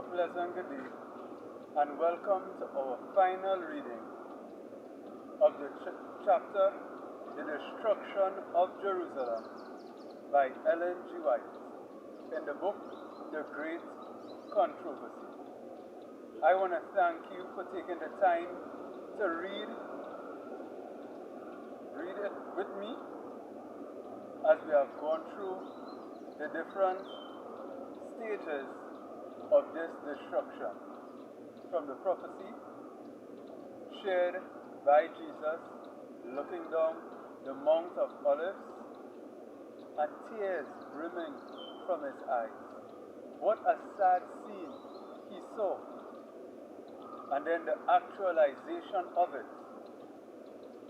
pleasant good day and welcome to our final reading of the chapter The Destruction of Jerusalem by Ellen G. White in the book The Great Controversy. I want to thank you for taking the time to read it with me as we have gone through the different stages of this destruction, from the prophecy shared by Jesus looking down the Mount of Olives and tears brimming from his eyes. What a sad scene he saw, and then the actualization of it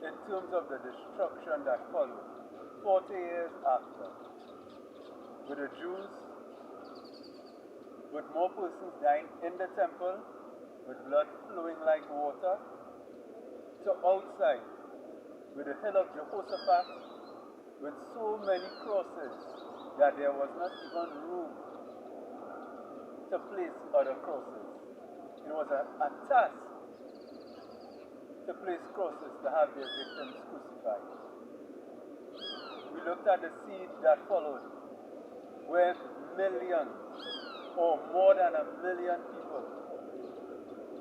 in terms of the destruction that followed 40 years after, with the Jews, with more persons dying in the temple, with blood flowing like water, to outside, with the hill of Jehoshaphat, with so many crosses that there was not even room to place other crosses. It was a task to place crosses to have their victims crucified. We looked at the siege that followed, where millions or more than 1 million people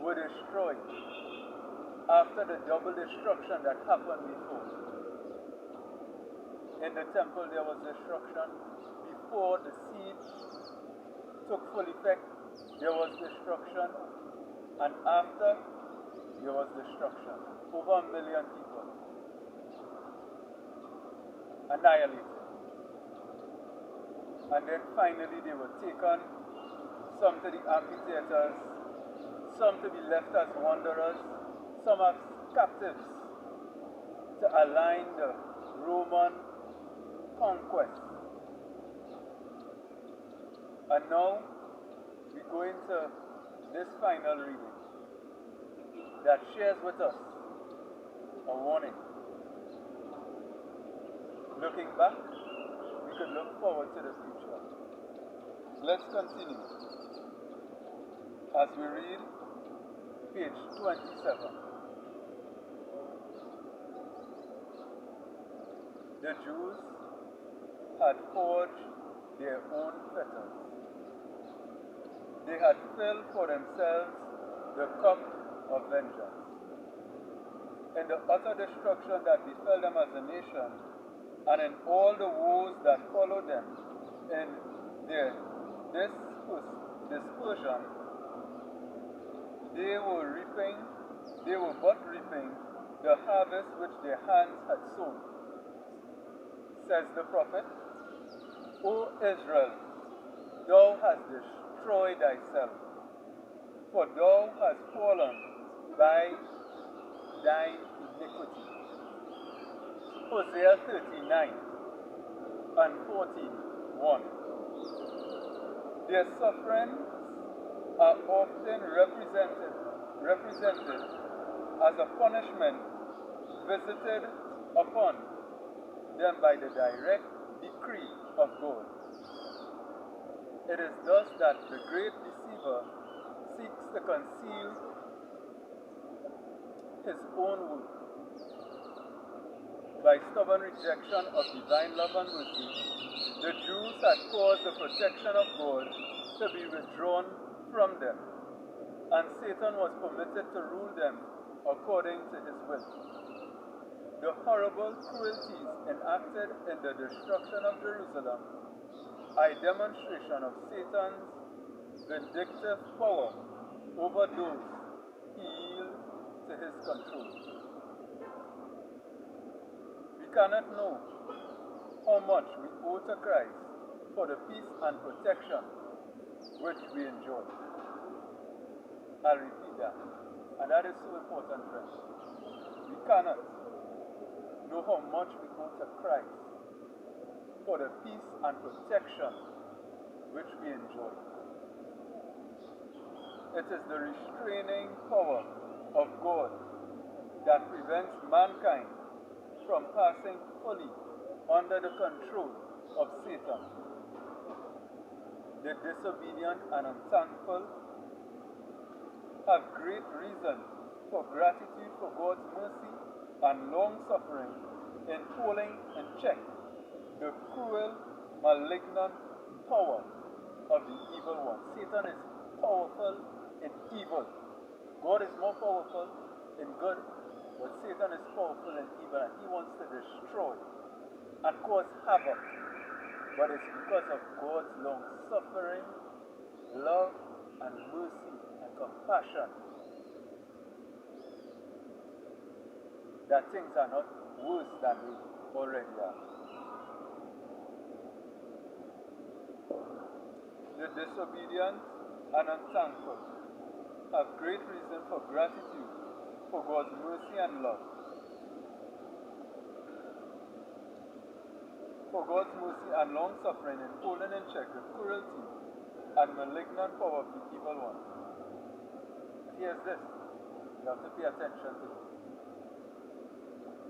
were destroyed after the double destruction that happened before. In the temple there was destruction. Before the siege took full effect, there was destruction. And after, there was destruction. Over 1 million people annihilated. And then finally they were taken, some to the amphitheaters, some to be left as wanderers, some as captives to align the Roman conquest. And now we go into this final reading that shares with us a warning. Looking back, we could look forward to the future. Let's continue as we read page 27. The Jews had forged their own fetters. They had filled for themselves the cup of vengeance. In the utter destruction that befell them as a nation, and in all the woes that followed them in their dispersion, they were but reaping the harvest which their hands had sown. Says the prophet, O Israel, thou hast destroyed thyself, for thou hast fallen by thine iniquity. Hosea 39 and 14:1. Their sufferings are often represented as a punishment visited upon them by the direct decree of God. It is thus that the great deceiver seeks to conceal his own work. By stubborn rejection of divine love and mercy, the Jews had caused the protection of God to be withdrawn from them, and Satan was permitted to rule them according to his will. The horrible cruelties enacted in the destruction of Jerusalem are a demonstration of Satan's vindictive power over those he yields to his control. We cannot know how much we owe to Christ for the peace and protection which we enjoy. I'll repeat that. And that is so important, friends. We cannot know how much we owe to Christ for the peace and protection which we enjoy. It is the restraining power of God that prevents mankind from passing fully under the control of Satan. The disobedient and unthankful have great reason for gratitude for God's mercy and long suffering in holding in check the cruel, malignant power of the evil one. Satan is powerful in evil. God is more powerful in good, but Satan is powerful in evil, and he wants to destroy and cause havoc. But it's because of God's long suffering, love, and mercy and compassion that things are not worse than they already are. The disobedient and unthankful have great reason for gratitude for God's mercy and love. For God's mercy and long suffering in holding in check the cruelty and malignant power of the evil one. Here's this. You have to pay attention to this.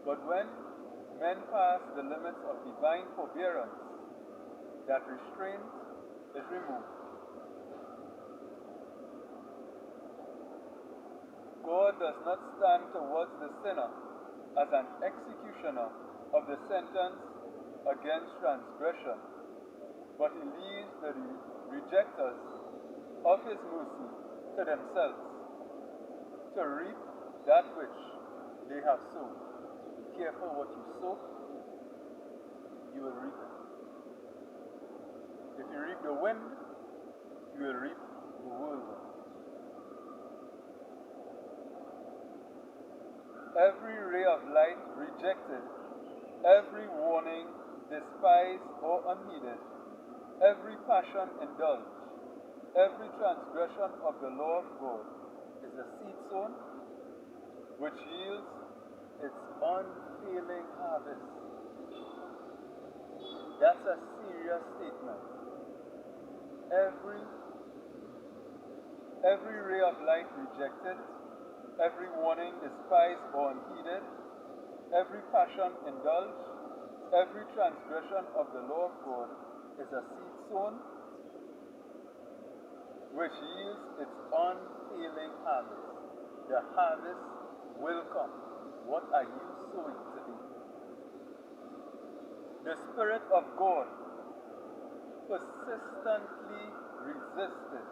But when men pass the limits of divine forbearance, that restraint is removed. God does not stand towards the sinner as an executioner of the sentence against transgression, but he leaves the rejectors of his mercy to themselves, to reap that which they have sown. Be careful what you sow, you will reap it. If you reap the wind, you will reap the whirlwind. Every ray of light rejected, every warning despised or unheeded, every passion indulged, every transgression of the law of God is a seed sown which yields its unfailing harvest. That's a serious statement. Every ray of light rejected, every warning despised or unheeded, every passion indulged, every transgression of the law of God is a seed sown which yields its unfailing harvest. The harvest will come. What are you sowing today? The Spirit of God persistently resisted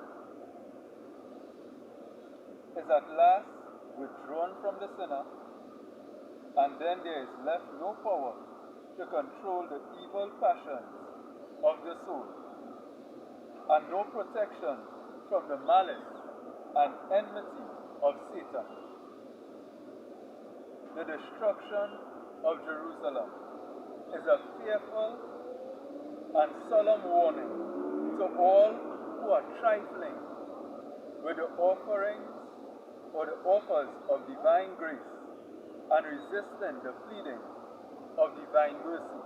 is at last withdrawn from the sinner, and then there is left no power to control the evil passions of the soul, and no protection from the malice and enmity of Satan. The destruction of Jerusalem is a fearful and solemn warning to all who are trifling with the offerings or the offers of divine grace and resisting the pleading of divine mercy.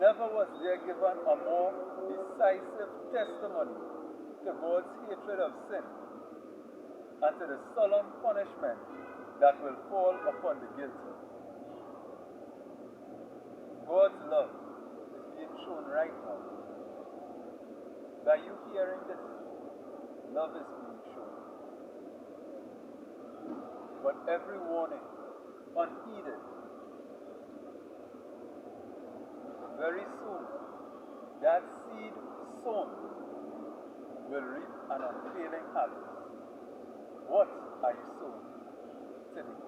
Never was there given a more decisive testimony to God's hatred of sin and to the solemn punishment that will fall upon the guilty. God's love is being shown right now. By you hearing this, love is being shown. But every warning, unheeded, very soon, that seed sown will reap an unfailing harvest. What are you sowing today?